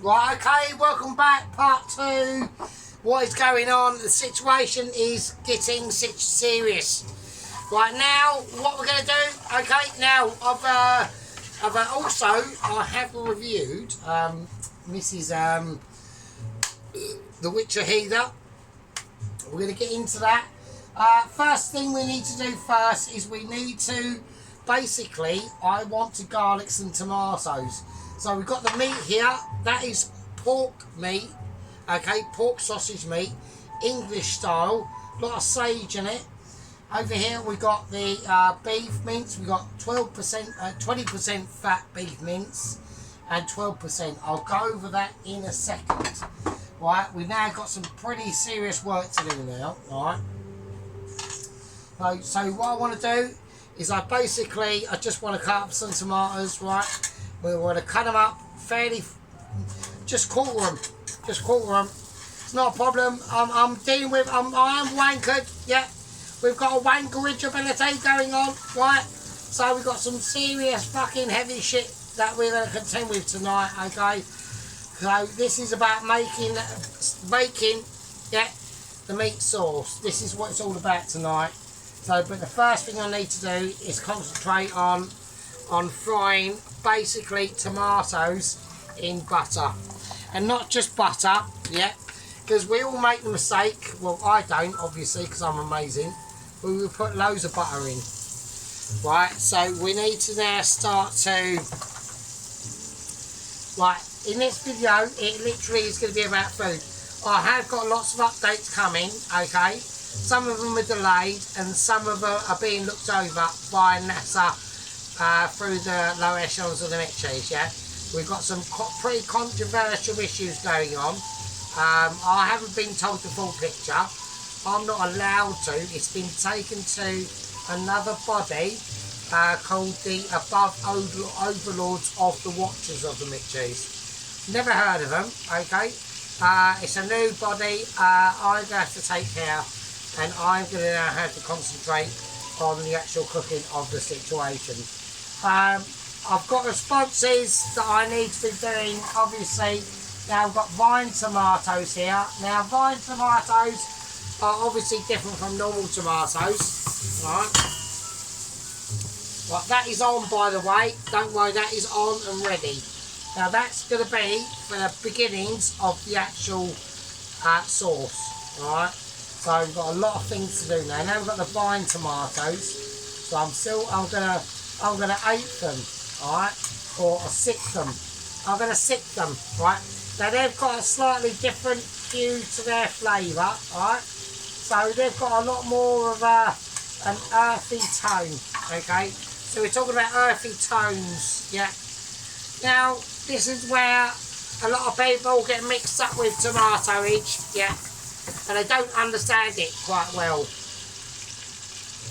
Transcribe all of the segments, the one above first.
Right, okay, welcome back, part 2. What is going on? The situation is getting serious. Right now, what we're going to do, okay, now, I have reviewed Mrs. The Witcher Heather. We're going to get into that. First thing we need to do first is we need to, basically, I want to garlic some tomatoes. So we've got the meat here, that is pork meat, okay, pork sausage meat, English style, a lot of sage in it. Over here we've got the beef mince, we've got 20% fat beef mince and 12%. I'll go over that in a second. Right, we've now got some pretty serious work to do now, right. So what I want to do is I just want to cut up some tomatoes, right. We want to cut them up fairly, just quarter them. It's not a problem. I'm dealing with, I am wankered, yeah. We've got a wankerage ability going on, right. So we've got some serious fucking heavy shit that we're going to contend with tonight, okay. So this is about making, yeah, the meat sauce. This is what it's all about tonight. So, but the first thing I need to do is concentrate on frying basically tomatoes in butter, and not just butter, yeah, because we all make the mistake. Well, I don't, obviously, because I'm amazing. But we put loads of butter in, right? So we need to now start to, right, in this video, it literally is going to be about food. I have got lots of updates coming, okay? Some of them are delayed, and some of them are being looked over by NASA through the lower echelons of the Mitchies, yeah? We've got some pretty controversial issues going on. I haven't been told the full picture. I'm not allowed to. It's been taken to another body called the Above Overlords of the Watchers of the Mitchies. Never heard of them, okay? It's a new body. I'm going to have to take care, and I'm going to now have to concentrate on the actual cooking of the situation. I've got responses that I need to be doing, obviously. Now I've got vine tomatoes here. Now vine tomatoes are obviously different from normal tomatoes, right? Right, that is on, by the way. Don't worry, that is on and ready. Now that's going to be for the beginnings of the actual sauce, right? So we've got a lot of things to do now. Now we've got the vine tomatoes. So I'm gonna ape them, alright? Or sick them. I'm gonna sick them, right? Now they've got a slightly different hue to their flavour, alright? So they've got a lot more of an earthy tone, okay? So we're talking about earthy tones, yeah? Now, this is where a lot of people get mixed up with tomatoage, yeah? And they don't understand it quite well.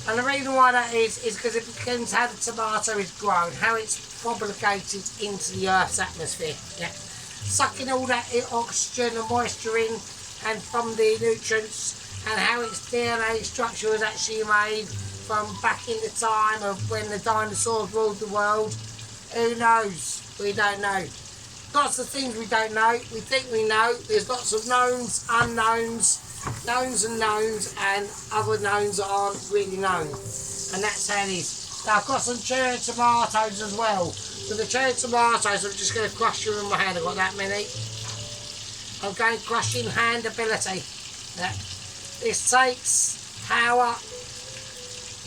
And the reason why that is because it depends how the tomato is grown, how it's propagated into the Earth's atmosphere, yeah? Sucking all that oxygen and moisture in, and from the nutrients, and how its DNA structure was actually made from back in the time of when the dinosaurs ruled the world. Who knows? We don't know. Lots of things we don't know. We think we know. There's lots of knowns, unknowns, knowns and knowns, and other knowns that aren't really known. And that's how it is. Now I've got some cherry tomatoes as well. So the cherry tomatoes, I'm just going to crush them in my hand. I've got that many. I'm going crushing hand ability. Yeah. This takes power.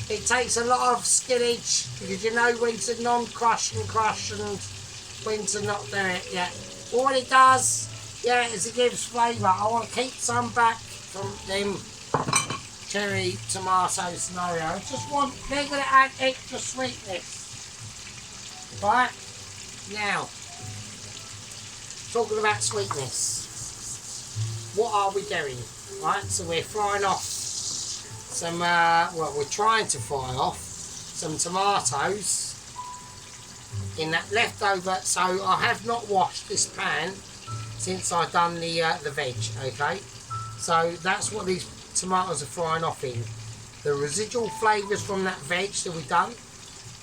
It takes a lot of skillage, because you know when to non-crush and crush and when to not do it. Yeah. All it does, yeah, is it gives flavour. I want to keep some back from them cherry tomato scenario. They're going to add extra sweetness. Right, now, talking about sweetness, what are we doing? Right, so we're frying off some, well, we're trying to fry off some tomatoes in that leftover. So I have not washed this pan since I've done the veg, okay? So that's what these tomatoes are frying off in. The residual flavours from that veg that we've done,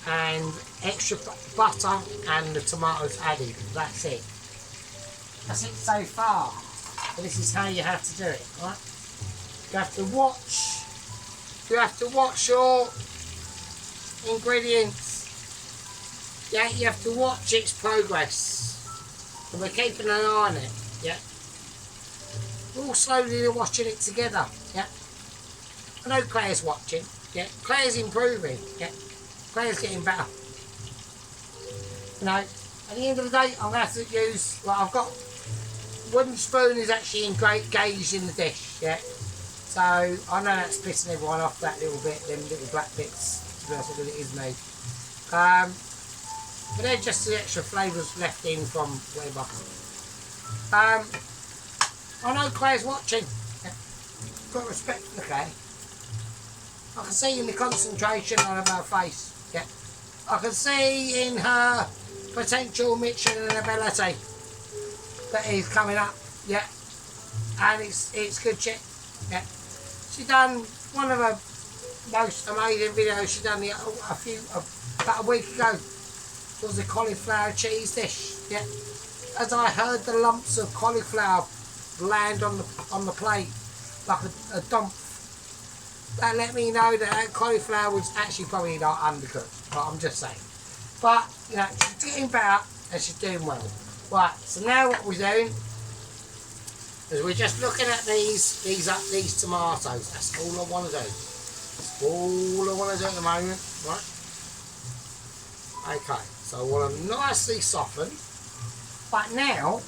and extra butter and the tomatoes added. That's it. That's it so far. But this is how you have to do it, right? You have to watch. You have to watch your ingredients. Yeah, you have to watch its progress. And we're keeping an eye on it. Yeah. We're all slowly watching it together. Yeah. I know Claire's watching. Yeah. Claire's improving. Yeah. Claire's getting better. You know, at the end of the day, I'm going to have to use, well, I've got, wooden spoon is actually engaged in the dish, yeah. So, I know that's pissing everyone off, that little bit, them little black bits, to be honest with you, it is me. But they're just the extra flavours left in from whatever. I know Claire's watching. Yeah. Got respect for Claire. I can see in the concentration on her face, yeah. I can see in her potential Michelin ability that is coming up, yeah, and it's good shit, yeah. She done one of her most amazing videos. She done about a week ago. It was a cauliflower cheese dish, yeah. As I heard the lumps of cauliflower land on the plate like a dump, that let me know that cauliflower was actually probably not undercooked. But I'm just saying. But you know, she's getting better and she's doing well. Right, so now what we're doing is we're just looking at these tomatoes. That's all I want to do. That's all I want to do at the moment, right? Okay, so I want them nicely softened. But now,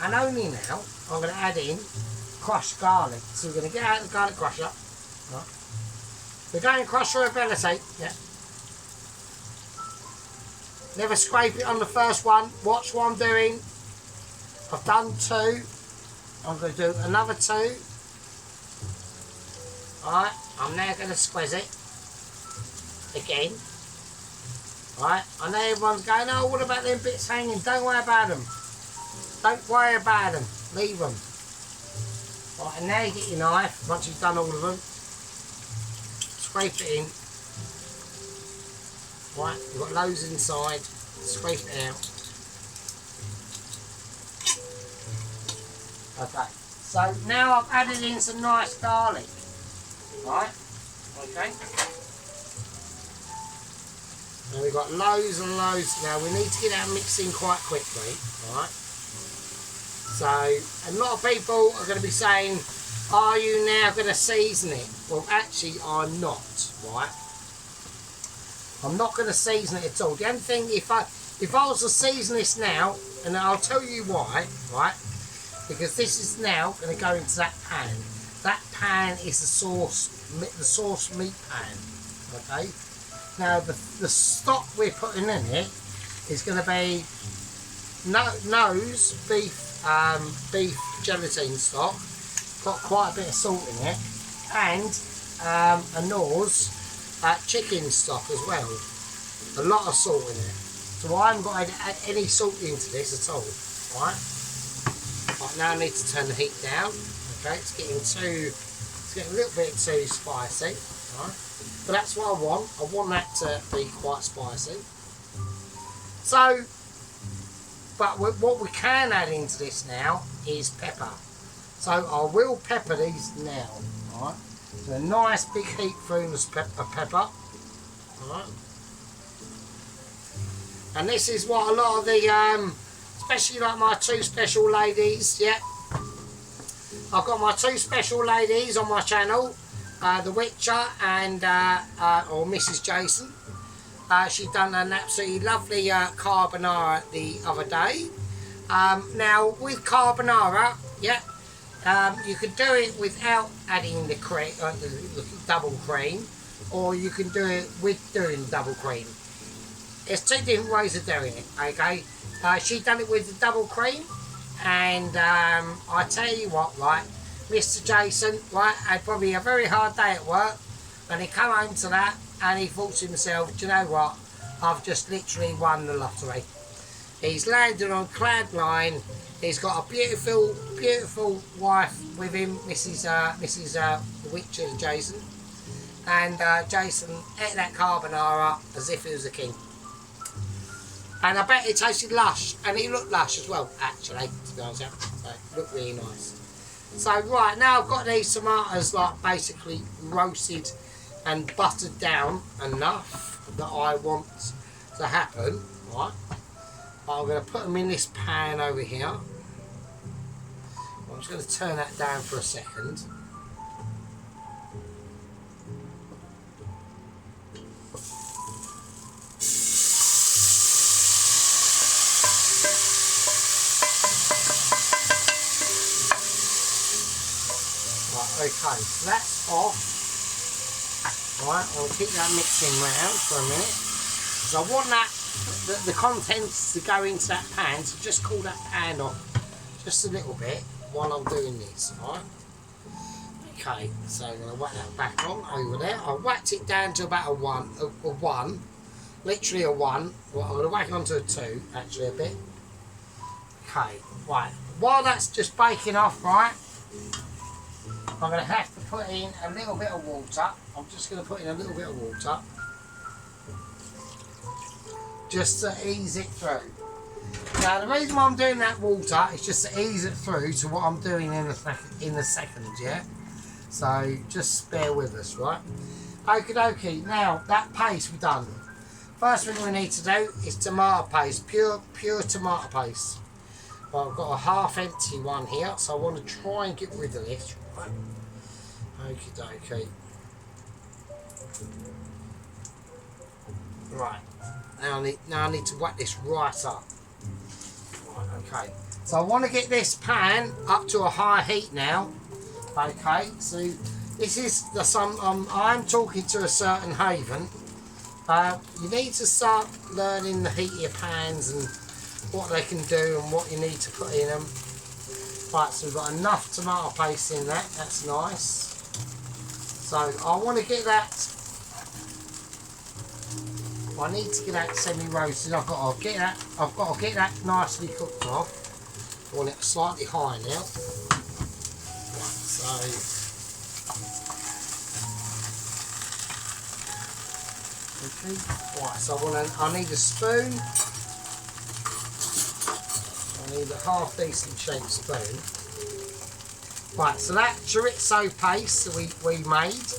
and only now, I'm going to add in crushed garlic. So we're going to get out the garlic crusher. Right? We're going to crush her ability. Yeah. Never scrape it on the first one. Watch what I'm doing. I've done 2. I'm going to do another 2. Alright, I'm now going to squeeze it again. Alright, I know everyone's going, oh, what about them bits hanging? Don't worry about them. Don't worry about them. Leave them. Right, and now you get your knife, once you've done all of them. Scrape it in. Right, you've got loads inside. Scrape it out. Okay, so now I've added in some nice garlic. Right, okay. Now we've got loads and loads. Now we need to get that mixing quite quickly. Right. So a lot of people are going to be saying, are you now going to season it? Well, actually I'm not, right? I'm not going to season it at all. The only thing, if I was to season this now, and I'll tell you why, right? Because this is now going to go into that pan. That pan is the sauce meat pan, okay? Now the stock we're putting in it is going to be nose beef gelatin stock, got quite a bit of salt in it, and a nose chicken stock as well, a lot of salt in it. So I haven't got to add any salt into this at all. Right. Right, now I need to turn the heat down. Okay, it's getting a little bit too spicy. Right. But that's what I want. I want that to be quite spicy. So, but what we can add into this now is pepper. So I will pepper these now. Right. So a nice big heat spoon of pepper. Right. And this is what a lot of the, especially like my 2 special ladies, yeah. I've got my 2 special ladies on my channel, the Witcher and or Mrs. Jason. She done an absolutely lovely carbonara the other day. Now with carbonara, yeah, you can do it without adding the cream, the double cream, or you can do it with doing double cream. There's 2 different ways of doing it, okay? She done it with the double cream, and I tell you what, right, Mr. Jason, right, had probably a very hard day at work, and he come home to that, and he thought to himself, do you know what, I've just literally won the lottery. He's landed on cloud 9, he's got a beautiful, beautiful wife with him, Mrs. The Witcher Jason, and Jason ate that carbonara as if he was a king. And I bet it tasted lush, and it looked lush as well, actually, to be honest. look really nice. So right, now I've got these tomatoes like basically roasted and buttered down enough that I want to happen, right? I'm going to put them in this pan over here. I'm just going to turn that down for a second. Right, okay, so that's off. Right, I'll keep that mixing round for a minute. Because I want that, the contents to go into that pan, so just cool that pan off just a little bit while I'm doing this, right? Okay, so I'm going to whack that back on over there. I whacked it down to about a 1, literally a 1. Well, I'm going to whack it onto a 2, actually a bit. Okay, right. While that's just baking off, right, I'm going to have to put in a little bit of water. I'm just going to put in a little bit of water. Just to ease it through. Now the reason why I'm doing that water is just to ease it through to what I'm doing in the second, yeah? So just bear with us, right? Okie dokie, now that paste we've done. First thing we need to do is tomato paste, pure tomato paste. Well, I've got a half empty one here, so I want to try and get rid of this, right? Okie dokie. Right, now I need to whack this right up. Right, okay. So I want to get this pan up to a high heat now. Okay, so this is I'm talking to a certain haven. You need to start learning the heat of your pans and what they can do and what you need to put in them. Right, so we've got enough tomato paste in that. That's nice. So I want to get that. I need to get that semi-roasted. I've got to get that nicely cooked off. I want it slightly high now. Right, so okay. Right, so I need a spoon. I need a half decent shaped spoon. Right, so that chorizo paste that we made,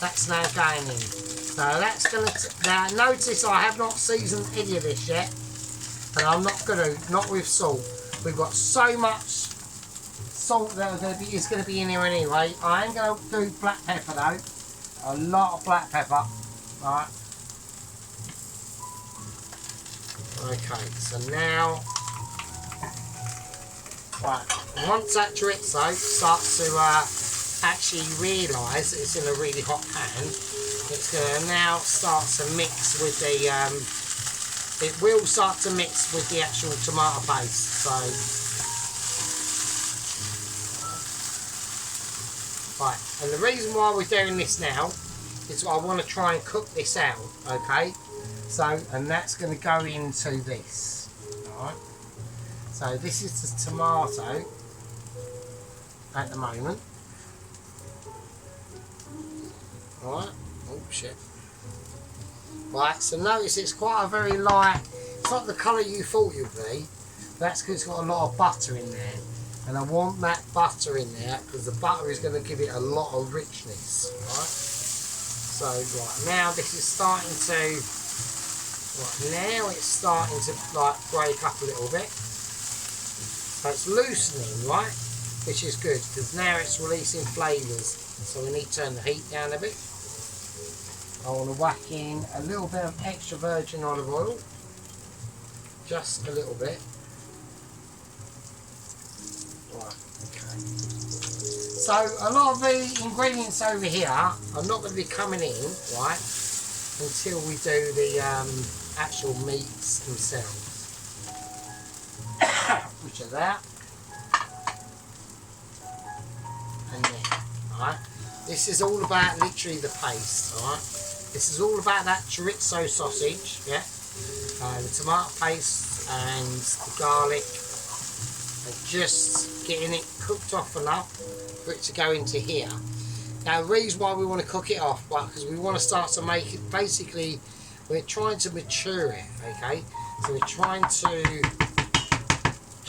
that's now going in. So that's going to, now notice I have not seasoned any of this yet, and I'm not going to, not with salt. We've got so much salt that is going to be in here anyway. I am going to do black pepper though, a lot of black pepper. Right. Okay, so now, right, once that chorizo starts to actually realise that it's in a really hot pan, it's going to now start to mix with the, it will start to mix with the actual tomato paste. So, right, and the reason why we're doing this now is I want to try and cook this out, okay? So, and that's going to go into this, alright? So this is the tomato at the moment. Alright, oh shit. Right, so notice it's quite a very light, it's not the colour you thought it would be. That's because it's got a lot of butter in there. And I want that butter in there because the butter is going to give it a lot of richness. Right? So right now this is starting to, right now it's starting to like break up a little bit. So it's loosening, right? Which is good because now it's releasing flavours. So we need to turn the heat down a bit. I want to whack in a little bit of extra virgin olive oil. Just a little bit. Right, okay. So a lot of the ingredients over here are not going to be coming in, right, until we do the actual meats themselves. Which are that. And there, right. This is all about literally the paste, alright. This is all about that chorizo sausage, yeah. The tomato paste and the garlic, and just getting it cooked off enough for it to go into here. Now the reason why we want to cook it off, well, because we want to start to make it, basically we're trying to mature it, okay. So we're trying to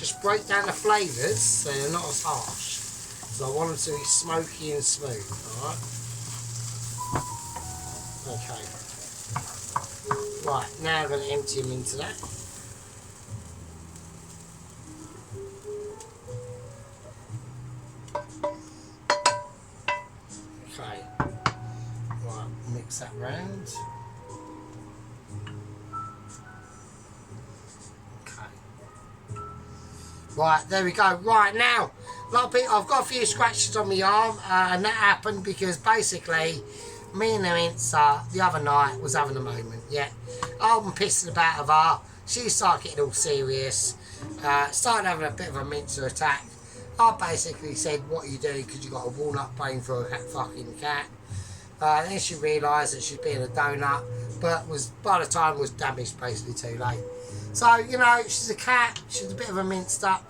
just break down the flavours so they're not as harsh. So I want them to be smoky and smooth, alright? Okay. Right, now I'm going to empty them into that. Okay. Right, mix that round. Right, there we go. Right, now, a lot of people, I've got a few scratches on my arm, and that happened because basically, me and the mincer the other night was having a moment, yeah. I'm pissing about of her. She started getting all serious, started having a bit of a mincer attack. I basically said, what are you doing because you got a walnut brain for a fucking cat. Then she realised that she's being a donut, but was by the time was damaged basically too late. So, you know, she's a cat, she's a bit of a minced up,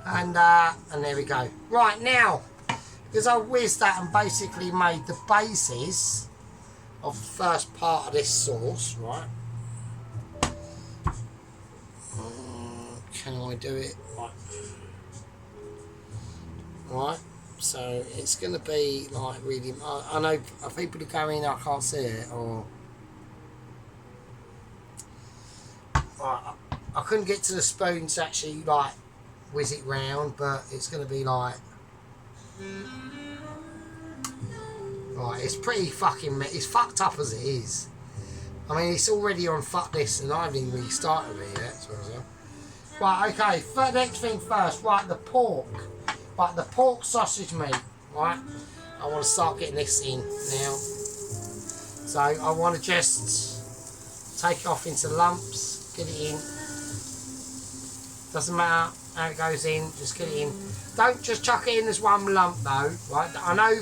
and there we go. Right, now, because I whizzed that and basically made the basis of the first part of this sauce, right? Can I do it? Right. Right, so it's going to be like really, I know people are going, I can't see it, or... I couldn't get to the spoon to actually like whiz it round, but it's going to be like, right, it's pretty fucking, it's fucked up as it is. I mean, it's already on fuck this and I haven't even really started with it yet. So. Right, okay, next thing first, right, the pork. Right, the pork sausage meat, right, I want to start getting this in now. So I want to just take it off into lumps, get it in. Doesn't matter how it goes in, just get it in. Don't just chuck it in as one lump though, right? I know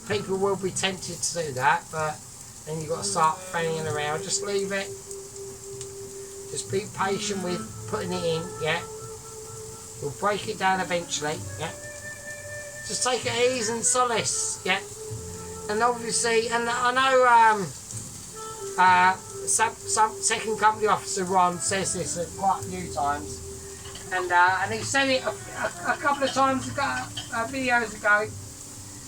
people will be tempted to do that, but then you've got to start banging around. Just leave it. Just be patient with putting it in, yeah? We'll break it down eventually, yeah? Just take it easy and solace, yeah? And obviously, and I know some second company officer Ron says this quite a few times. And he said it a couple of times ago, videos ago,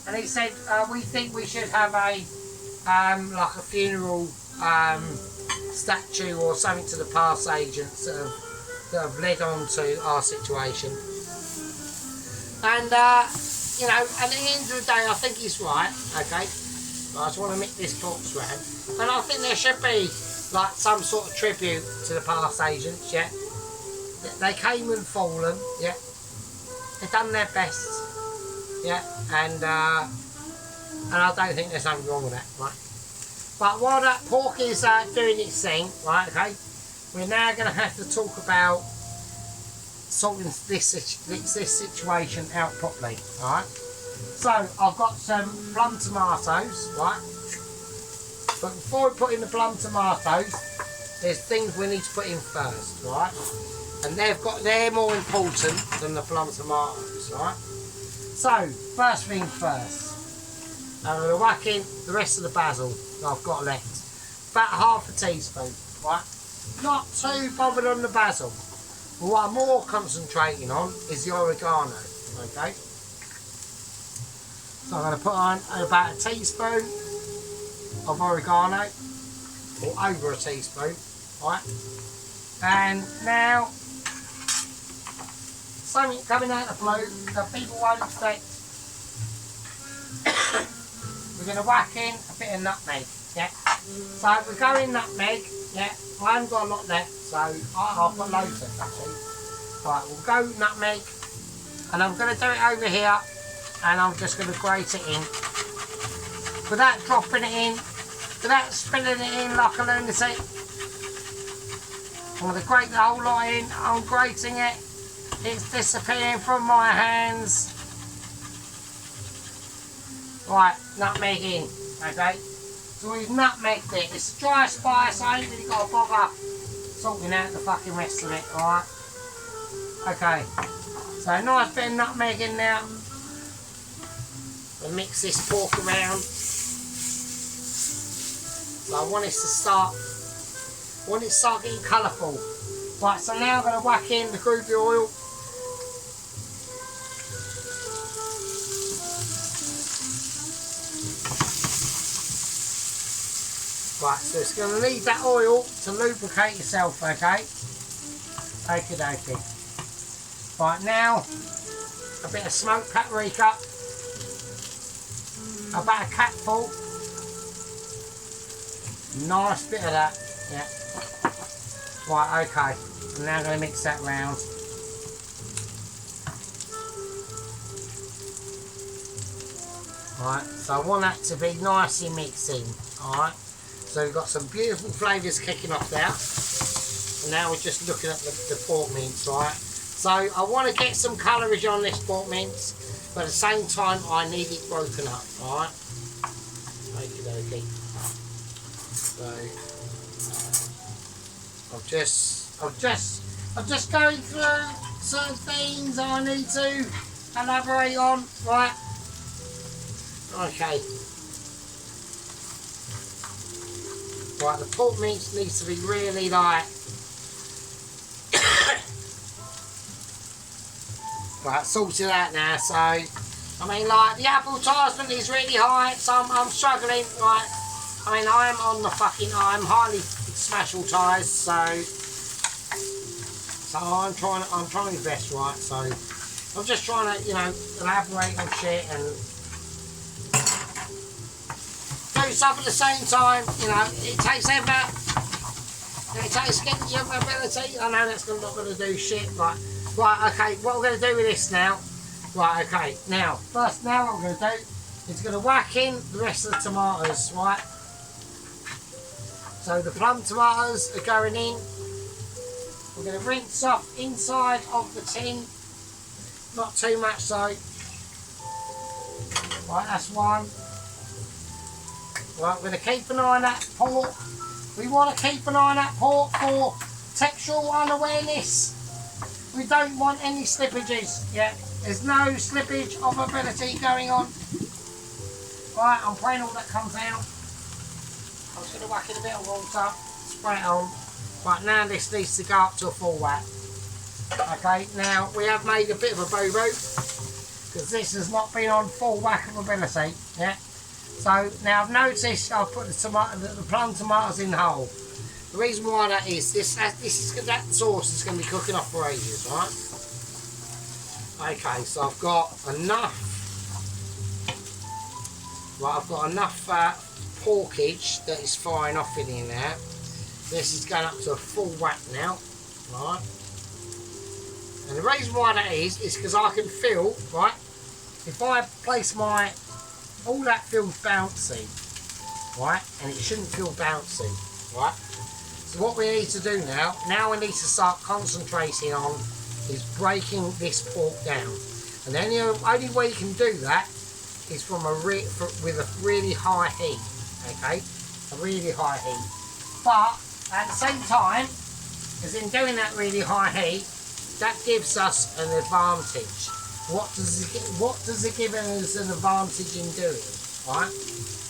and he said we think we should have a like a funeral statue or something to the past agents that have led on to our situation. And you know, at the end of the day, I think he's right. Okay, but I just want to make this box round, and I think there should be like some sort of tribute to the past agents. Yeah. They came and fallen, yeah. They've done their best, yeah. And I don't think there's something wrong with that, right? But while that pork is doing its thing, right? Okay, we're now going to have to talk about sorting this situation out properly, all right? So I've got some plum tomatoes, right? But before we put in the plum tomatoes, there's things we need to put in first, right? And they're more important than the plum tomatoes, right? So, first thing first, I'm going to whack in the rest of the basil that I've got left. About half a teaspoon, right? Not too bothered on the basil. But what I'm more concentrating on is the oregano, okay? So I'm going to put on about a teaspoon of oregano, or over a teaspoon, right? And now, something coming out of the blue that people won't expect. We're going to whack in a bit of nutmeg, yeah? So we're going nutmeg, yeah? I haven't got a lot left, so I've got loads left actually. Right, we'll go nutmeg, and I'm going to do it over here, and I'm just going to grate it in. Without dropping it in, without spilling it in like a lunatic. I'm going to grate the whole lot in, I'm grating it. It's disappearing from my hands. Right, nutmeg in, okay? So we've nutmegged it. It's a dry spice, I ain't really got to bother sorting out the fucking rest of it, alright? Okay, so a nice bit of nutmeg in now. We'll mix this pork around. So I want it to start getting colourful. Right, so now I'm going to whack in the groovy oil. Right, so it's going to need that oil to lubricate itself, okay? Okie dokie. Right, now, a bit of smoked paprika, about a cupful. Nice bit of that, yeah. Right, okay. I'm now going to mix that round. Right, so I want that to be nicely mixing, alright. So we've got some beautiful flavours kicking off there. And now we're just looking at the pork mince, right. So I want to get some calories on this pork mince, but at the same time I need it broken up, alright. Okie dokie. So I'm just going through certain things I need to elaborate on, right? Okay. Right, the pork mince needs to be really like right, sorted out now. So I mean, like, the advertisement is really high, so I'm struggling. Right, I mean, I am on the fucking, I'm highly smash-all-ties, so I'm trying my best, right? So I'm just trying to, you know, elaborate on shit and do stuff at the same time. You know, it takes effort. It takes getting your ability. I know that's not going to do shit, but right, okay. What we're going to do with this now? Right, okay. Now, first, now what we're going to do is going to whack in the rest of the tomatoes, right? So the plum tomatoes are going in. We're going to rinse off inside of the tin. Not too much though. Right, that's one. Right, we're going to keep an eye on that pork. We want to keep an eye on that pork for textual unawareness. We don't want any slippages. Yeah, there's no slippage of ability going on. Right, I'm praying all that comes out. I'm just going to whack in a bit of water, spray it on. Right, now this needs to go up to a full whack. Okay, now we have made a bit of a boo-boo because this has not been on full whack of ability. Yeah. So now I've noticed I've put the plum tomatoes in whole. The reason why that is that sauce is going to be cooking off for ages, right? Okay, so I've got enough. Right, I've got enough porkage that is firing off in here now. This is going up to a full whack now, right? And the reason why that is because I can feel, right, if I place my, all that feels bouncy, right, and it shouldn't feel bouncy, right? So what we need to do now we need to start concentrating on is breaking this pork down. And then the only way you can do that is with a really high heat, okay? A really high heat. But at the same time, as in doing that really high heat, that gives us an advantage. What does it give us an advantage in doing? Right?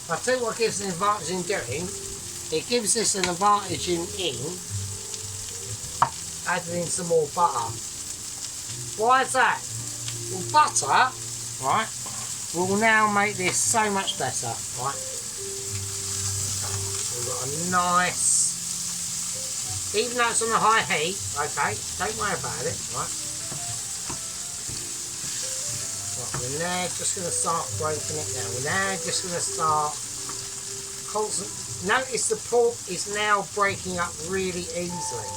I'll tell you what gives an advantage in doing. It gives us an advantage in adding in some more butter. Why is that? Well, butter, right, will now make this so much better, right? We've got a nice, even though it's on a high heat, okay, don't worry about it, right? Right, we're now just going to start breaking it down. We're now just going to start notice the pork is now breaking up really easily.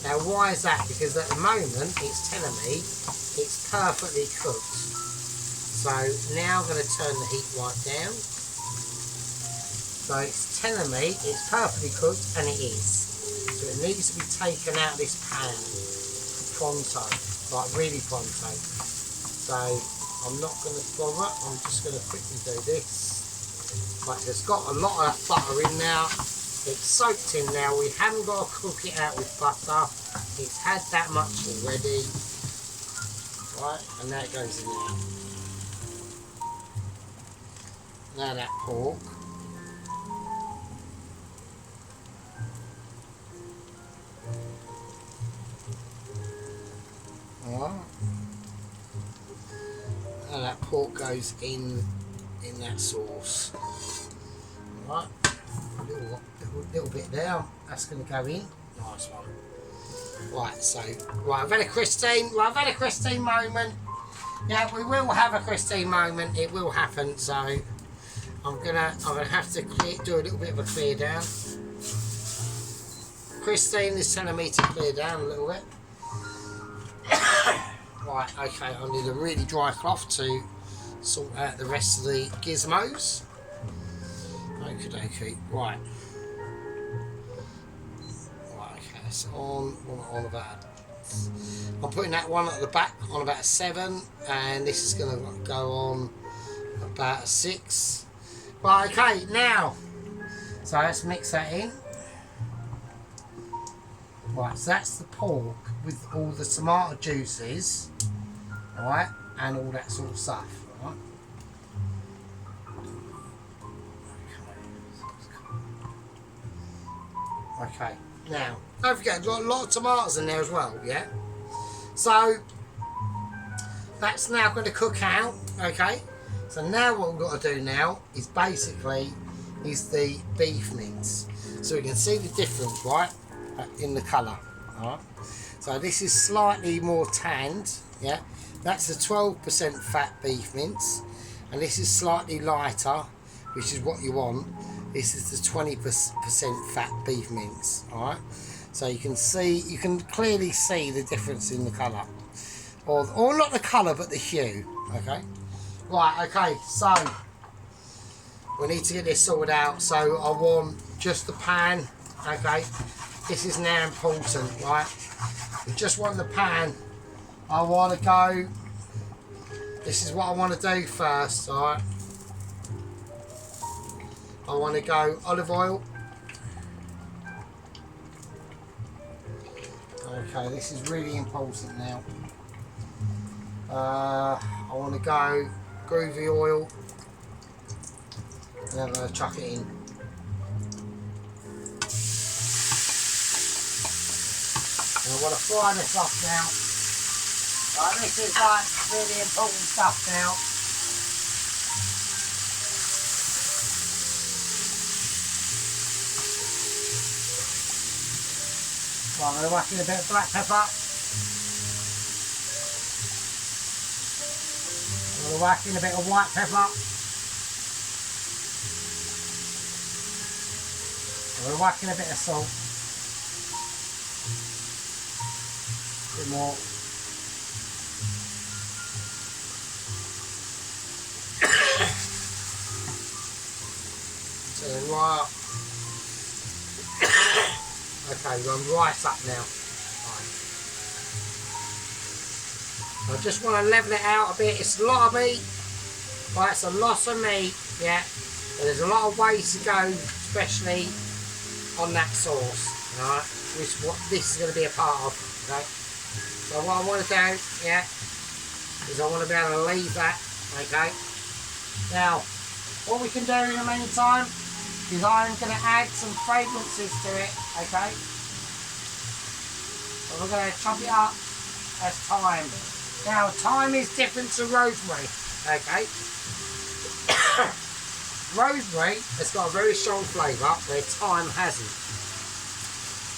Now why is that? Because at the moment it's telling me it's perfectly cooked. So now I'm going to turn the heat right down. So it's telling me it's perfectly cooked, and it is. So it needs to be taken out of this pan pronto, like really pronto. So I'm not going to bother, I'm just going to quickly do this. Right, it's got a lot of butter in now. It's soaked in now. We haven't got to cook it out with butter. It's had that much already. Right, and now it goes in there. Now that pork. Alright. And that pork goes in that sauce. Right. little bit there. That's going to go in. Nice one. Right, so I've had a Christine moment. Yeah, we will have a Christine moment. It will happen. So I'm gonna have to do a little bit of a clear down. Christine is telling me to clear down a little bit. Right, okay, I need a really dry cloth to sort out the rest of the gizmos. Okay, right. Right, okay, so on about. I'm putting that one at the back on about a 7, and this is going to go on about a 6. Right, okay, now, so let's mix that in. Right, so that's the pork with all the tomato juices, alright, and all that sort of stuff, alright. Okay, now, don't forget, I've got a lot of tomatoes in there as well, yeah? So, that's now going to cook out, okay? So now what we've got to do now is basically, is the beef mince. So we can see the difference, right, in the colour, alright? So this is slightly more tanned, yeah? That's a 12% fat beef mince, and this is slightly lighter, which is what you want. This is the 20% fat beef mince, alright? So you can clearly see the difference in the colour. Or not the colour, but the hue, okay? Right, okay, so we need to get this sorted out. So I want just the pan, okay? This is now important, right? We just want the pan. I want to go, this is what I want to do first, alright? I want to go olive oil. Okay, this is really important now. I want to go groovy oil, and then I'm going to chuck it in. And I want to fry this up now. Right, this is like really important stuff now. So I'm going to whack in a bit of black pepper. I'm going to whack in a bit of white pepper. I'm going to whack in a bit of salt. A bit more. Turn right up. Okay, we're on rice up now. Right. I just want to level it out a bit. It's a lot of meat. Right, it's a lot of meat, yeah. But there's a lot of ways to go, especially on that sauce, right? Which what this is going to be a part of, okay? So what I want to do, yeah, is I want to be able to leave that, okay? Now, what we can do in the meantime is I'm going to add some fragrances to it, okay? So we're going to chop it up as thyme. Now, thyme is different to rosemary, okay? Rosemary has got a very strong flavour where thyme hasn't.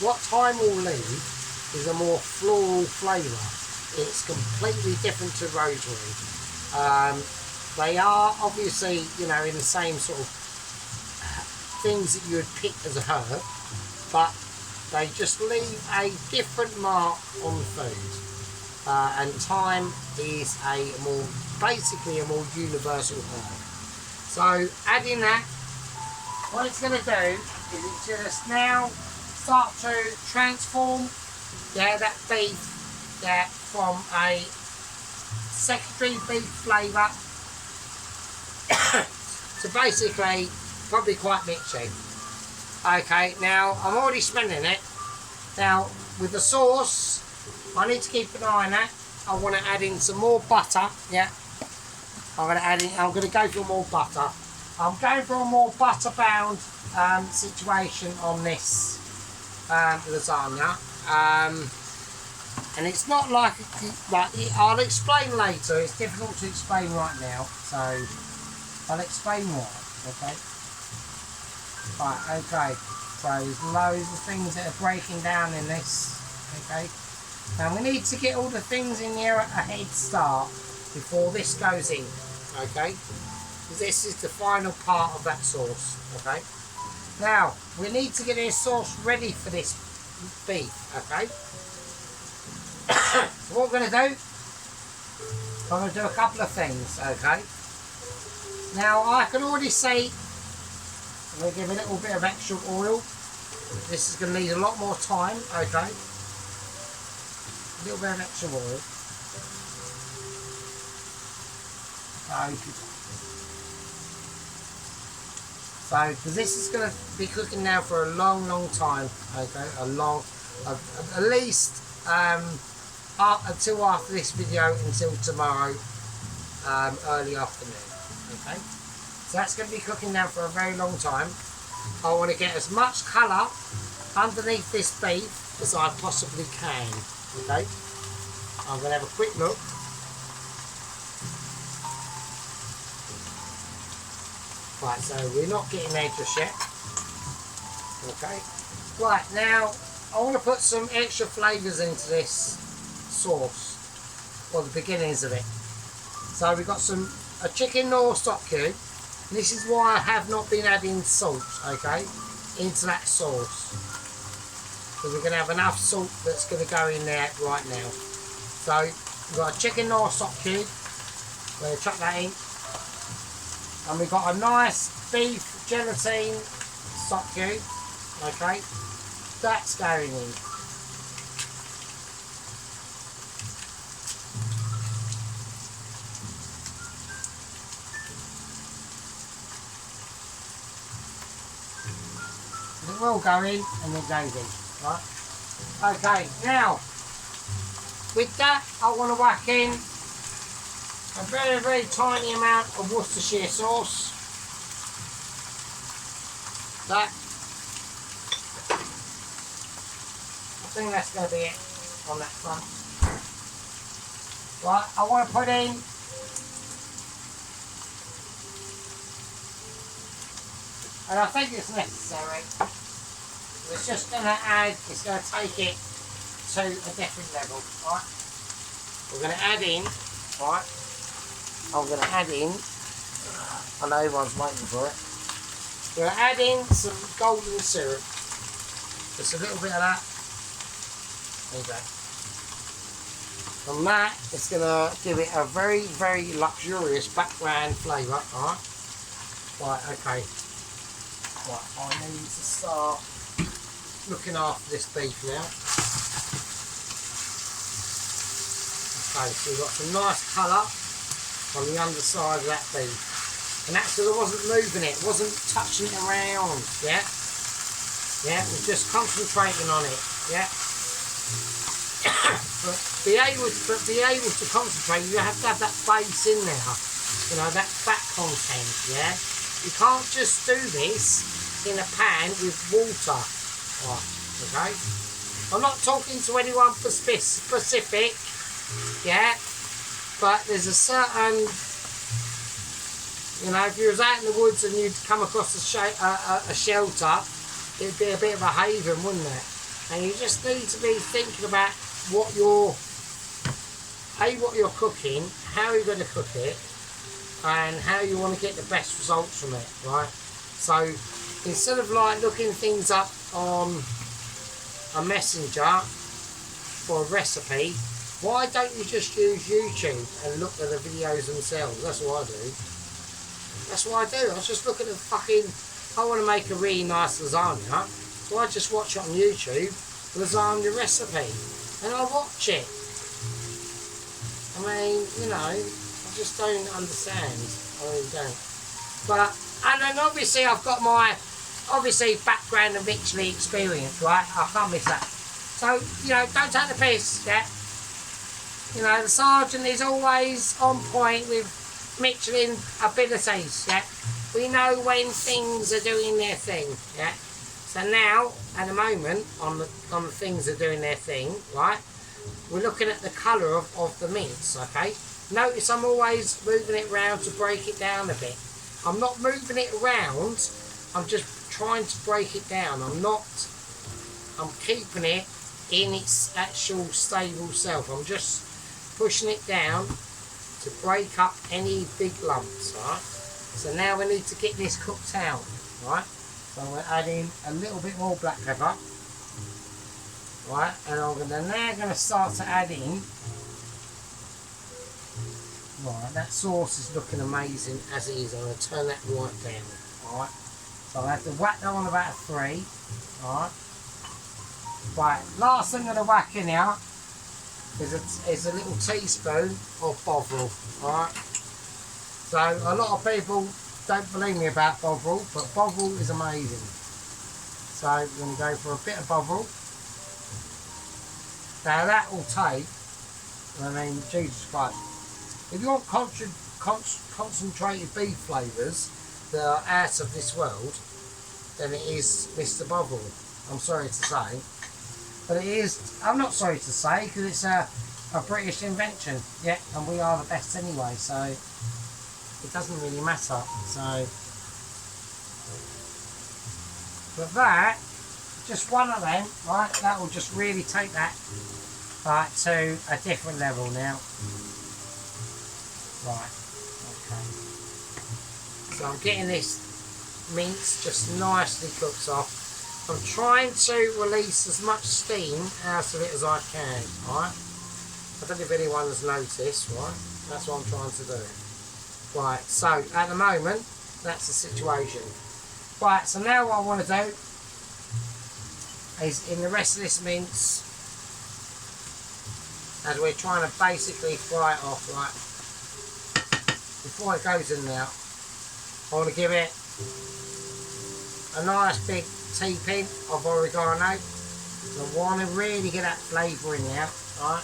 What thyme will leave is a more floral flavour. It's completely different to rosemary. They are obviously, you know, in the same sort of things that you would pick as a herb, but they just leave a different mark on the food. And thyme is basically a more universal herb. So adding that, what it's going to do is it's just now start to transform, yeah, that beef, yeah, from a secondary beef flavour to basically probably quite mixy. Okay, now I'm already smelling it. Now with the sauce, I need to keep an eye on that. I want to add in some more butter, yeah. I'm going to go for more butter. I'm going for a more butter bound situation on this lasagna. And it's not like I'll explain later. It's difficult to explain right now, so I'll explain why. Okay. Right, okay. So there's loads of things that are breaking down in this. Okay. Now we need to get all the things in here at a head start before this goes in. Okay. Because this is the final part of that sauce. Okay. Now we need to get this sauce ready for this beef. Okay. So what we're going to do, I'm going to do a couple of things. Okay. Now I can already see, I'm going to give a little bit of extra oil. This is going to need a lot more time, okay? A little bit of extra oil. So, because this is going to be cooking now for a long, long time, okay? At least until after this video, until tomorrow, early afternoon, okay? So that's going to be cooking now for a very long time. I want to get as much colour underneath this beef as I possibly can. Okay, I'm going to have a quick look. Right, so we're not getting there just yet. Okay, right now I want to put some extra flavours into this sauce, or the beginnings of it. So we've got a chicken Knorr stock cube. This is why I have not been adding salt, okay, into that sauce. Because we're going to have enough salt that's going to go in there right now. So we've got a chicken Knorr stock cube. We're going to chuck that in. And we've got a nice beef gelatine stock cube, okay. That's going in. It will go in and it goes in, right? Okay, now with that I want to whack in a very, very tiny amount of Worcestershire sauce. That, I think that's going to be it on that front. Right, I want to put in and I think it's necessary. It's just going to add, it's going to take it to a different level, right? We're going to add in, right? I'm going to add in, I know everyone's waiting for it. We're going to add in some golden syrup. Just a little bit of that. There you go. From that, it's going to give it a very, very luxurious background flavour, alright? Right, okay. Right, I need to start looking after this beef now. Okay, so we've got some nice colour on the underside of that beef. And that's because I wasn't moving it, wasn't touching it around, yeah? Yeah, we're just concentrating on it, yeah? but be able to concentrate, you have to have that base in there, you know, that fat content, yeah? You can't just do this in a pan with water, right, okay? I'm not talking to anyone specific, yeah? But there's a certain, you know, if you was out in the woods and you'd come across a shelter, it'd be a bit of a haven, wouldn't it? And you just need to be thinking about what you're cooking, how you're going to cook it, and how you want to get the best results from it, right? So instead of like looking things up on a messenger for a recipe, why don't you just use YouTube and look at the videos themselves? That's what I do. That's what I do. I just look at the fucking, I want to make a really nice lasagna, so I just watch it on YouTube, lasagna recipe, and I watch it. I mean, you know, I just don't understand. I really don't. But, and then obviously I've got my, background of Michelin experience, right? I can't miss that. So, you know, don't take the piss, yeah? You know, the sergeant is always on point with Michelin abilities, yeah? We know when things are doing their thing, yeah? So now, at the moment, on the things that are doing their thing, right? We're looking at the colour of the mince, okay? Notice I'm always moving it around to break it down a bit. I'm not moving it around, I'm just trying to break it down. I'm keeping it in its actual stable self. I'm just pushing it down to break up any big lumps, right? So now we need to get this cooked out, right? So we're adding a little bit more black pepper, right? And I'm now going to start to add in. Right, that sauce is looking amazing as it is. I'm going to turn that right down, alright? So I have to whack that on about a 3, alright? Right, last thing I'm going to whack in here is a little teaspoon of Bovril, alright? So a lot of people don't believe me about Bovril, but Bovril is amazing. So we're going to go for a bit of Bovril. Now that will take, I mean, Jesus Christ. If you want concentrated beef flavours that are out of this world, then it is Mr. Bovril. I'm sorry to say. But it is, I'm not sorry to say, because it's a British invention. Yeah, and we are the best anyway, so it doesn't really matter. So, but that, just one of them, right, that will just really take that to a different level now. Right, okay. So I'm getting this mince just nicely cooked off. I'm trying to release as much steam out of it as I can, right? I don't know if anyone has noticed, right? That's what I'm trying to do. Right, so at the moment, that's the situation. Right, so now what I want to do is in the rest of this mince, as we're trying to basically fry it off, right? Before it goes in there, I want to give it a nice big teaping of oregano. I want to really get that flavour in there, right?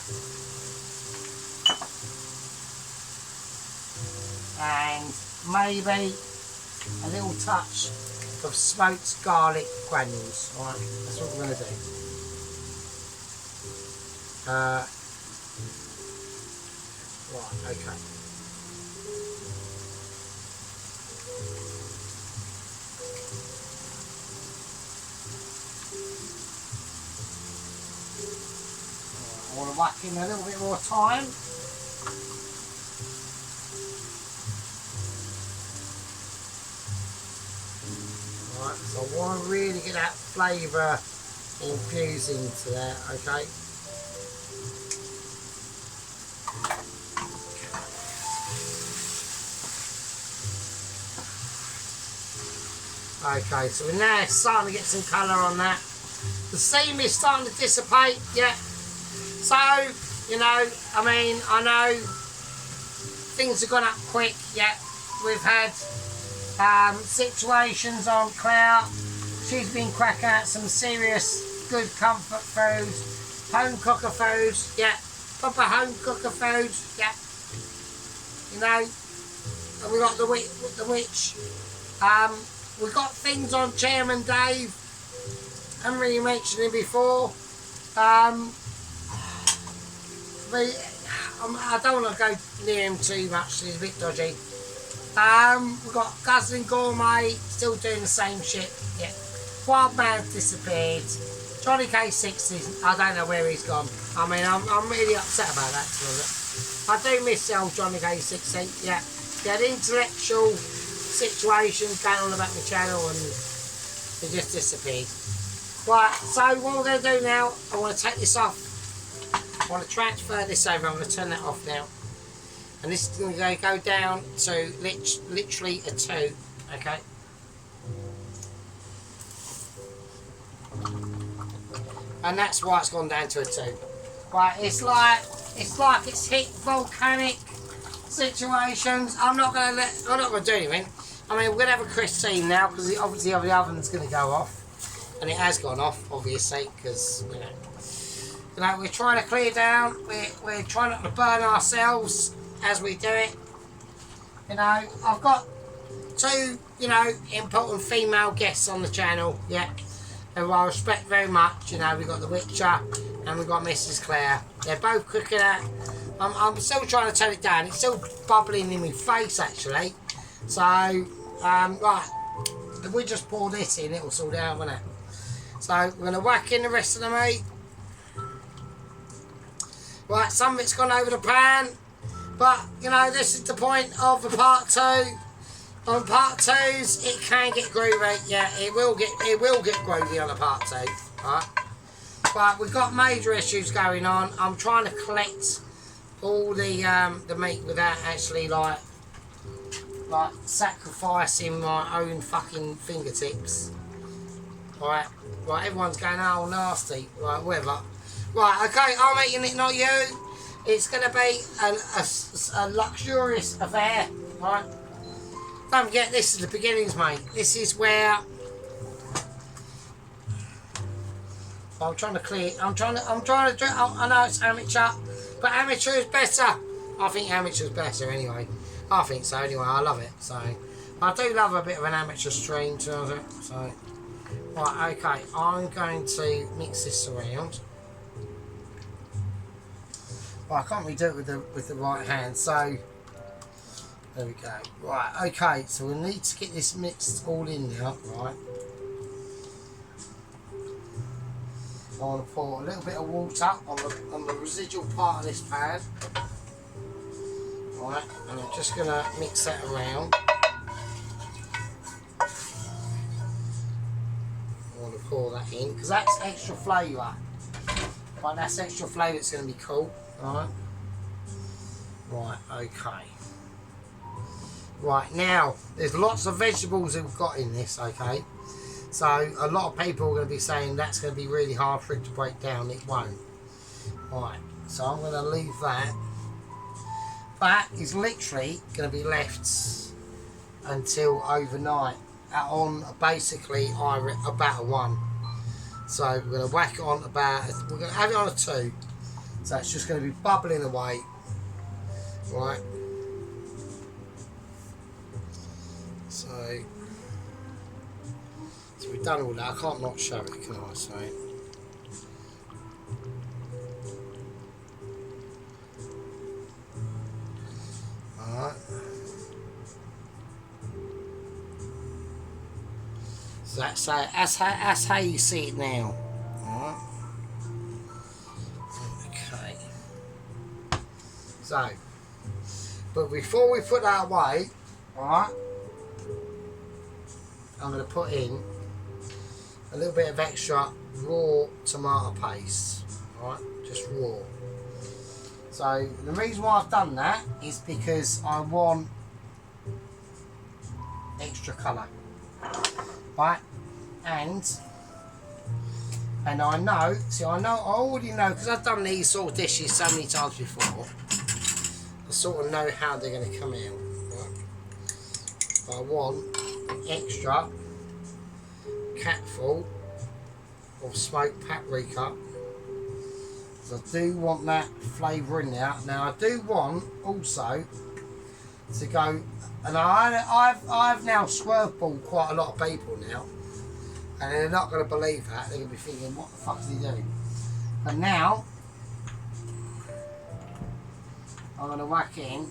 And maybe a little touch of smoked garlic granules, right? That's what we're going to do. Right, okay. I want to whack in a little bit more time. Right, so I want to really get that flavour infused into there, okay? Okay, so we're now starting to get some colour on that. The steam is starting to dissipate, yeah. So, you know, I mean, I know things have gone up quick, yeah. We've had situations on Claire. She's been cracking out some serious good comfort food, home cooker food, yeah. Proper home cooker food, yeah. You know, and we got the witch. We've got things on Chairman Dave. I haven't really mentioned him before. I don't want to go near him too much, he's a bit dodgy. We've got Guzzling Gourmet, still doing the same shit. Yeah. Wild Man disappeared. Johnny K60, I don't know where he's gone. I mean, I'm really upset about that, to be honest. I do miss the old Johnny K60, yeah. He had intellectual situations going on about my channel and it just disappeared. Right, so what we're going to do now, I want to take this off. I want to transfer this over. I'm going to turn that off now. And this is going to go down to literally a 2, okay? And that's why it's gone down to a 2. Right, it's like it's hit volcanic situations. I'm not going to do anything. I mean, we're going to have a Christine now because obviously the oven's going to go off. And it has gone off, obviously, because, you know, we're trying to clear down. We're trying not to burn ourselves as we do it. You know, I've got 2, you know, important female guests on the channel, yeah, who I respect very much. You know, we've got the Witcher and we've got Mrs. Claire. They're both cooking it. I'm still trying to turn it down. It's still bubbling in my face, actually. So, right. we just pour this in, it'll sort out, won't it? So we're going to whack in the rest of the meat. Right, some of it's gone over the pan, but you know, this is the point of the part 2. On part 2s, it can get groovy. Yeah, it will get groovy on a part 2. Right, but we've got major issues going on. I'm trying to collect all the meat without actually like sacrificing my own fucking fingertips. Right, everyone's going, oh, nasty. Right, whatever. Right, okay, I'm eating it, not you. It's going to be a luxurious affair. Right. Don't forget, this is the beginnings, mate. This is where I'm trying to clear. I know it's amateur, but amateur is better. I think amateur is better anyway. I think so anyway. I love it. So I do love a bit of an amateur stream, to it. So right, okay. I'm going to mix this around. Well, I can't really do it with the right hand. So there we go. Right, okay. So we need to get this mixed all in now. Right. I want to pour a little bit of water on the residual part of this pan. Right, and I'm just going to mix that around. I want to pour that in because that's extra flavour. Right, that's extra flavour. It's going to be cool. Right. Right, okay. Right, now there's lots of vegetables that we've got in this. Okay. So a lot of people are going to be saying that's going to be really hard for it to break down. It won't. Right, so I'm going to leave that. That is literally going to be left until overnight on basically about a 1. So we're going to whack it on we're going to have it on a 2. So it's just going to be bubbling away. Right. So we've done all that. I can't not show it, can I? So alright. So that's how you see it now. Alright. Okay. So, but before we put that away, alright, I'm going to put in a little bit of extra raw tomato paste, right? Just raw. So the reason why I've done that is because I want extra colour, right? And I know, I already know because I've done these sort of dishes so many times before. I sort of know how they're going to come out. Right? I want an extra capful of smoked paprika. So I do want that flavour in there. Now I do want also to go, and I've now swerveballed quite a lot of people now, and they're not going to believe that. They're going to be thinking, what the fuck is he doing? But now I'm going to whack in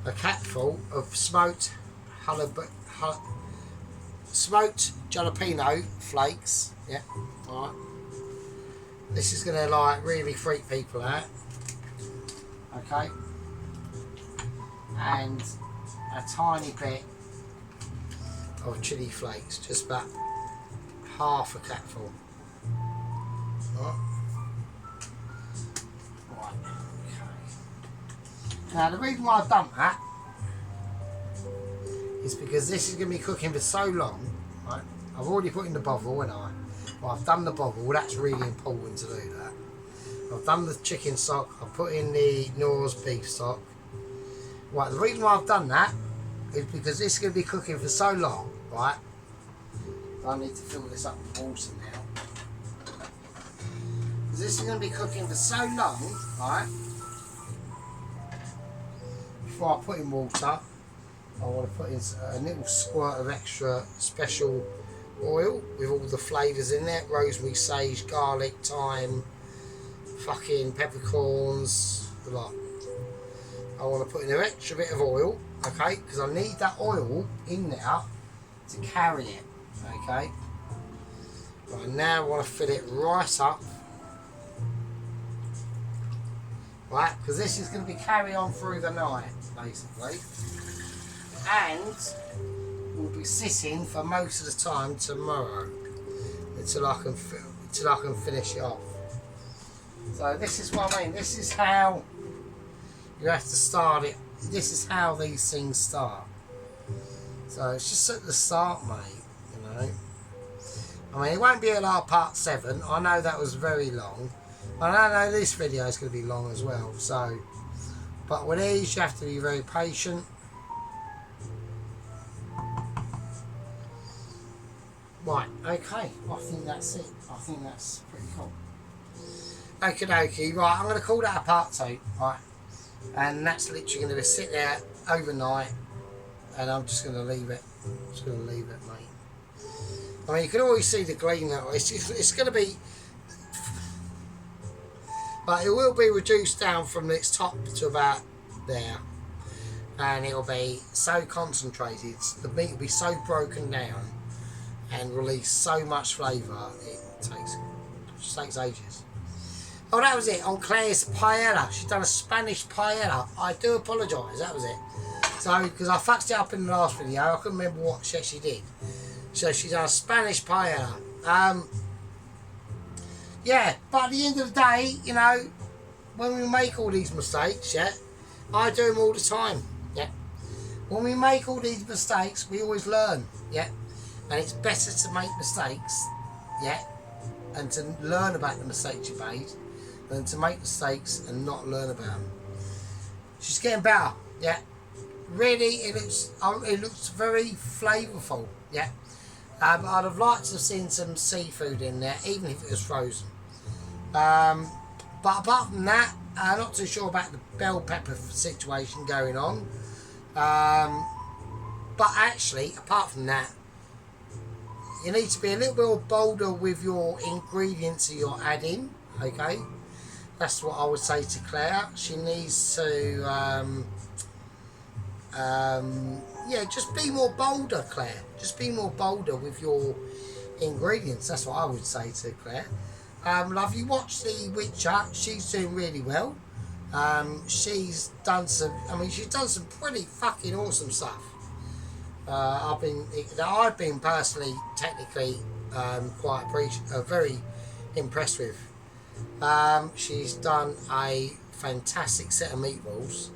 a capful of smoked jalapeno flakes. Yeah, alright. This is going to like really freak people out. Okay. And a tiny bit of chili flakes, just about half a capful. Right. Right. Okay. Now the reason why I've done that is because this is going to be cooking for so long. Right. I've already put in the bovril, haven't I? Well, I've done the bovril. That's really important to do that. I've done the chicken stock. I've put in the Nor's beef stock. Right. The reason why I've done that is because this is going to be cooking for so long. Right. I need to fill this up with water now. Because this is going to be cooking for so long. Right. Before I put in water, I want to put in a little squirt of extra special oil with all the flavours in there: rosemary, sage, garlic, thyme, fucking peppercorns, a lot. I want to put in an extra bit of oil, okay, because I need that oil in there to carry it, okay. Right, now I want to fill it right up, right, because this is going to be carry on through the night, basically, and we'll be sitting for most of the time tomorrow until I can finish it off. So this is what I mean. This is how you have to start it. This is how these things start. So it's just at the start, mate. You know. I mean, it won't be at our part 7. I know that was very long. And I know this video is going to be long as well. So, but with these, you have to be very patient. Right, okay, I think that's it. I think that's pretty cool. Okie dokie, right, I'm going to call that a part 2, right, and that's literally going to sit there overnight, and I'm just going to leave it, mate. I mean, you can always see the gleam now. It's going to be, but it will be reduced down from its top to about there, and it'll be so concentrated, the meat will be so broken down and release so much flavour, it takes ages. Oh, that was it on Claire's paella. She's done a Spanish paella. I do apologise, that was it. So, because I fucked it up in the last video, I couldn't remember what she actually did. So she's done a Spanish paella. Yeah, but at the end of the day, you know, when we make all these mistakes, yeah, I do them all the time, yeah. When we make all these mistakes, we always learn, yeah. And it's better to make mistakes, yeah, and to learn about the mistakes you made than to make mistakes and not learn about them. She's getting better, yeah. Really, it looks very flavourful, yeah. I'd have liked to have seen some seafood in there, even if it was frozen. But apart from that, I'm not too sure about the bell pepper situation going on. But actually, apart from that, you need to be a little bit more bolder with your ingredients that you're adding, okay? That's what I would say to Claire. She needs to, yeah, just be more bolder, Claire. Just be more bolder with your ingredients. That's what I would say to Claire. Love, you watch The Witcher. She's doing really well. She's done some, she's done some pretty fucking awesome stuff. I've been personally, technically, quite very impressed with. She's done a fantastic set of meatballs,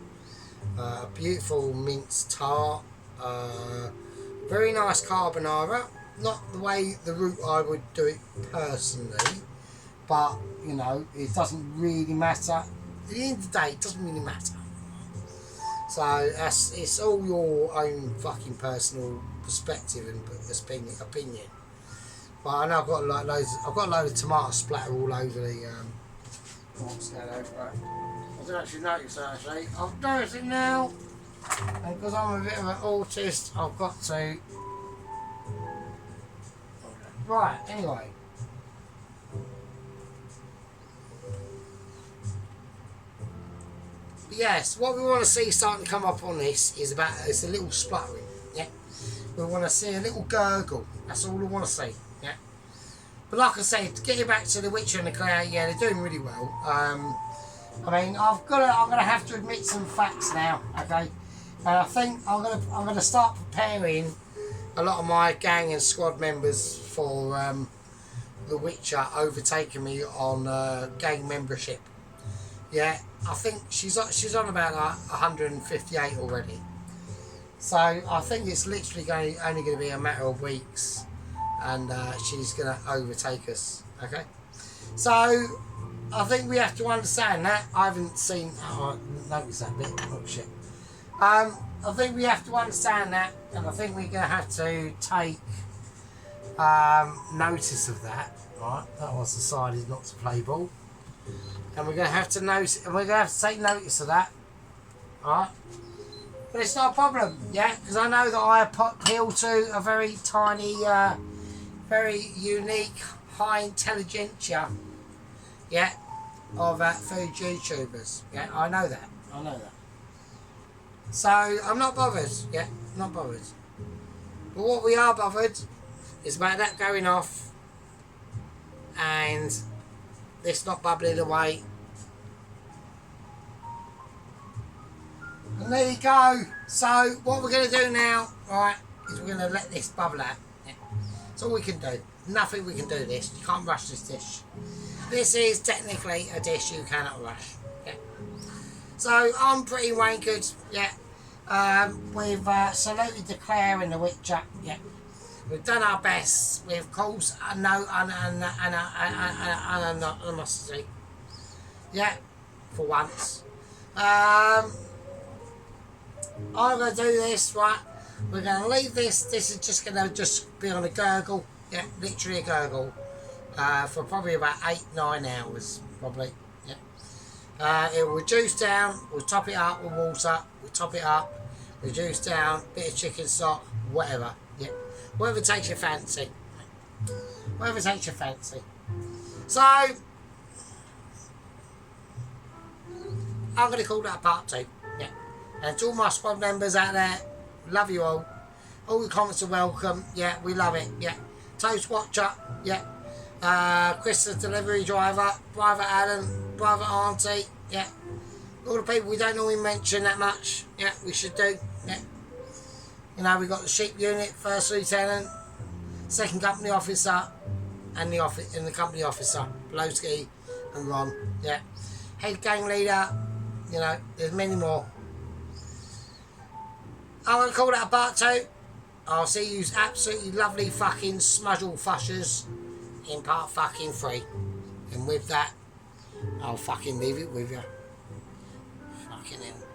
a beautiful minced tart, very nice carbonara. Not the route I would do it personally, but you know, it doesn't really matter. At the end of the day, it doesn't really matter. So it's all your own fucking personal perspective and opinion. But I know I've got a load of tomato splatter all over the. What's that over? Right. I didn't actually notice that. Actually, I've noticed it now, and because I'm a bit of an autist, I've got to. Right. Anyway. Yes, what we want to see starting to come up on this is it's a little spluttering, yeah. We want to see a little gurgle. That's all we want to see, yeah. But like I said, to get you back to The Witcher and the Claire, yeah, they're doing really well. I'm gonna have to admit some facts now, okay. And I think I'm gonna start preparing a lot of my gang and squad members for The Witcher overtaking me on gang membership. Yeah, I think she's on about 158 already. So I think it's literally only going to be a matter of weeks, and she's going to overtake us. Okay, so I think we have to understand that. I haven't seen. Oh, I noticed that bit. Oh shit. I think we have to understand that, and I think we're going to have to take notice of that. Right, that was decided not to play ball. And we're going to have to notice, and we're going to have to take notice of that, alright? But it's not a problem, yeah, because I know that I appeal to a very tiny, very unique, high intelligentsia, yeah, of food YouTubers. Yeah, I know that. So I'm not bothered. Yeah, not bothered. But what we are bothered is about that going off and this not bubbling away. And there you go. So what we're going to do now, right, is we're going to let this bubble out. Yeah. That's all we can do. Nothing we can do this. You can't rush this dish. This is technically a dish you cannot rush. Yeah. So I'm pretty wankered. Yeah. We've saluted the Claire in the Witcher. Yeah. We've done our best. We've caused no animosity. Yeah. For once. I'm going to do this, right? We're going to leave this. This is just going to be on a gurgle. Yeah, literally a gurgle. For probably about 8-9 hours, probably. Yeah. It will reduce down. We'll top it up with water. We'll top it up. Reduce down. Bit of chicken stock. Whatever. Yeah. Whatever takes your fancy. Whatever takes your fancy. So, I'm going to call that part 2. Yeah. And to all my squad members out there, love you all. All the comments are welcome. Yeah, we love it. Yeah. Toast Watcher. Yeah. Chris the delivery driver. Private Alan. Private Auntie. Yeah. All the people we don't normally mention that much. Yeah, we should do. Yeah. You know, we got the sheep unit, first lieutenant, second company officer, and the company officer, Blowski and Ron. Yeah. Head gang leader. You know, there's many more. I'm going to call that a part 2. I'll see you absolutely lovely fucking smudgel fushers in part fucking 3. And with that, I'll fucking leave it with you. Fucking hell.